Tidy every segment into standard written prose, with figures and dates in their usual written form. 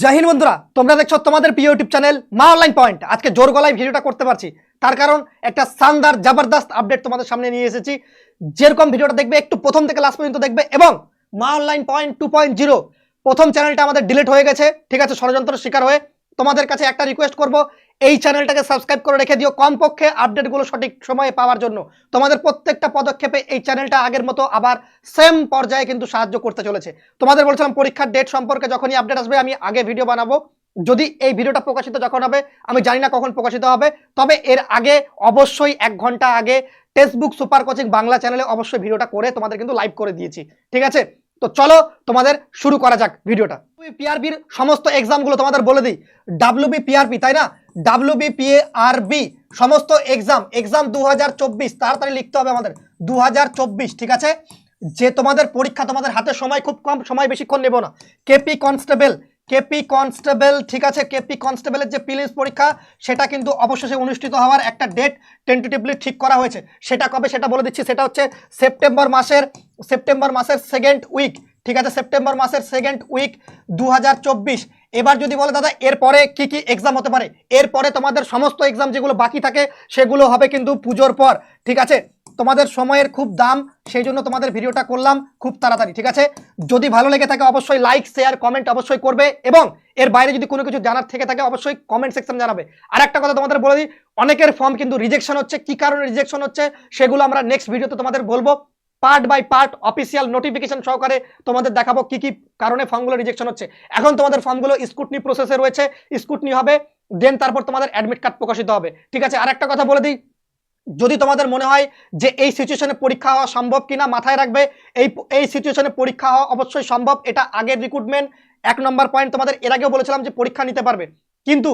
জয় হিন্দ বন্ধুরা, তোমরা দেখছো তোমাদের প্রিয় ইউটিউব চ্যানেল মা অনলাইন পয়েন্ট। আজকে জোর গলায় ভিডিওটা করতে পারছি, তার কারণ একটা শানদার জবরদস্ত আপডেট তোমাদের সামনে নিয়ে এসেছি। যেরকম ভিডিওটা দেখবে একটু প্রথম থেকে লাস্ট পর্যন্ত দেখবে। এবং মা অনলাইন পয়েন্ট 2.0 প্রথম চ্যানেলটা আমাদের ডিলিট হয়ে গেছে, ঠিক আছে, ষড়যন্ত্রের শিকার হয়ে। তোমাদের কাছে একটা রিকোয়েস্ট করব, এই চ্যানেলটাকে সাবস্ক্রাইব করে রেখে দিও, কমপক্ষে আপডেটগুলো সঠিক সময়ে পাওয়ার জন্য। তোমাদের প্রত্যেকটা পদক্ষেপে এই চ্যানেলটা আগের মতো আবার সেম পর্যায়ে কিন্তু সাহায্য করতে চলেছে। তোমাদের বলছিলাম পরীক্ষার ডেট সম্পর্কে যখনই আপডেট আসবে আমি আগে ভিডিও বানাবো। যদি এই ভিডিওটা প্রকাশিত যখন হবে, আমি জানি না কখন প্রকাশিত হবে, তবে এর আগে অবশ্যই 1 ঘন্টা আগে টেক্সটবুক সুপার কোচিং বাংলা চ্যানেলে অবশ্যই ভিডিওটা করে তোমাদের কিন্তু লাইভ করে দিয়েছি, ঠিক আছে। তো চলো তোমাদের শুরু করা যাক ভিডিওটা। পিআরবির সমস্ত এক্সামগুলো তোমাদের বলে দিই। WBPRB, তাই না, WBPRB সমস্ত এক্সাম 2024, তাড়াতাড়ি লিখতে হবে আমাদের 2024, ঠিক আছে। যে তোমাদের পরীক্ষা, তোমাদের হাতে সময় খুব কম, সময় বেশিক্ষণ নেব না। কেপি কনস্টেবল, ঠিক আছে, কেপি কনস্টেবলের যে প্রিলিমস পরীক্ষা সেটা কিন্তু অবশেষে অনুষ্ঠিত হওয়ার একটা ডেট টেন্টেটিভলি ঠিক করা হয়েছে। সেটা কবে সেটা বলে দিচ্ছি, সেটা হচ্ছে সেপ্টেম্বর মাসের সেকেন্ড উইক, ঠিক আছে, সেপ্টেম্বর মাসের সেকেন্ড উইক 2024। এবার যদি বলে দাদা এরপরে কি কি এক্সাম হতে পারে, এরপরে তোমাদের সমস্ত এক্সাম যেগুলো বাকি থাকে সেগুলো হবে কিন্তু পুজোর পর, ঠিক আছে। তোমাদের সময়ের খুব দাম, সেই জন্য তোমাদের ভিডিওটা করলাম খুব তাড়াতাড়ি, ঠিক আছে। যদি ভালো লেগে থাকে অবশ্যই লাইক শেয়ার কমেন্ট অবশ্যই করবে, এবং এর বাইরে যদি কোনো কিছু জানার থেকে থাকে অবশ্যই কমেন্ট সেকশনে জানাবে। আর একটা কথা তোমাদের বলে দিই, অনেকের ফর্ম কিন্তু রিজেকশন হচ্ছে। কি কারণে রিজেকশন হচ্ছে সেগুলো আমরা নেক্সট ভিডিওতে তোমাদের বলবো, part by part official notification সহকারে তোমাদের দেখাবো কি কি কারণে ফর্মগুলো রিজেকশন হচ্ছে। এখন তোমাদের ফর্মগুলো স্কুটনি প্রসেসে রয়েছে, স্কুটনি হবে, দেন তারপর তোমাদের অ্যাডমিট কার্ড প্রকাশিত হবে, ঠিক আছে। আর একটা কথা বলে দিই, যদি তোমাদের মনে হয় যে এই সিচুয়েশনে পরীক্ষা হওয়া সম্ভব কিনা, মাথায় রাখবে এই সিচুয়েশনে পরীক্ষা হওয়া অবশ্যই সম্ভব। এটা আগের রিক্রুটমেন্ট 1 নম্বর পয়েন্ট। তোমাদের এর আগেও বলেছিলাম যে পরীক্ষা নিতে পারবে, কিন্তু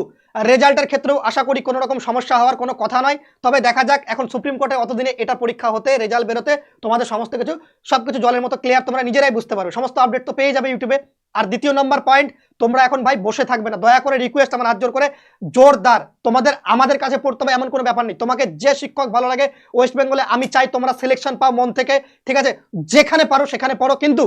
রেজাল্টের ক্ষেত্রেও আশা করি কোনো রকম সমস্যা হওয়ার কোনো কথা নয়। তবে দেখা যাক, এখন সুপ্রিম কোর্টে অতদিনে এটা পরীক্ষা হতে, রেজাল্ট বেরোতে তোমাদের সমস্ত কিছু সবকিছু জলের মতো ক্লিয়ার, তোমরা নিজেরাই বুঝতে পারবে। সমস্ত আপডেট তো পেয়ে যাবে ইউটিউবে। আর দ্বিতীয় নম্বর পয়েন্ট, তোমরা এখন ভাই বসে থাকবে না, দয়া করে রিকোয়েস্ট, আমার হাত জোর করে জোরদার, তোমাদের আমাদের কাছে পড়তে হবে এমন কোনো ব্যাপার নেই। তোমাকে যে শিক্ষক ভালো লাগে ওয়েস্ট বেঙ্গলে, আমি চাই তোমরা সিলেকশন পাও মন থেকে, ঠিক আছে। যেখানে পারো সেখানে পড়ো, কিন্তু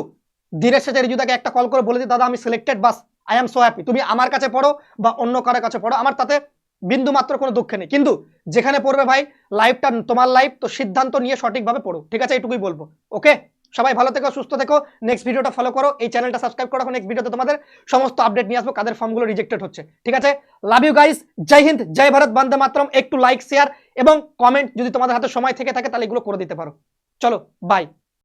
দিনের শেষে রিজুদাকে একটা কল করে বলে দিই, দাদা আমি selected, bus I am so happy. তুমি আমার কাছে পড়ো বা অন্য কারোর কাছে পড়ো, আমার তাতে বিন্দু মাত্র কোনো দুঃখ নেই। কিন্তু যেখানে পড়বে ভাই, লাইফটা তোমার লাইফ, তো সিদ্ধান্ত নিয়ে সঠিকভাবে পড়ো, ঠিক আছে, এইটুকুই বলবো। ওকে, সবাই ভালো থেকো, সুস্থ থেকো, নেক্সট ভিডিওটা ফলো করো, এই চ্যানেলটা সাবস্ক্রাইব করো। নেক্সট ভিডিওতে তোমাদের সমস্ত আপডেট নিয়ে আসবো, কাদের ফর্মগুলো রিজেক্টেড হচ্ছে, ঠিক আছে। লাভ ইউ গাইস, জয় হিন্দ, জয় ভারত, বন্দে মাতরম। একটু লাইক শেয়ার এবং কমেন্ট যদি তোমাদের হাতে সময় থেকে থাকে তাহলে এগুলো করে দিতে পারো। চলো বাই।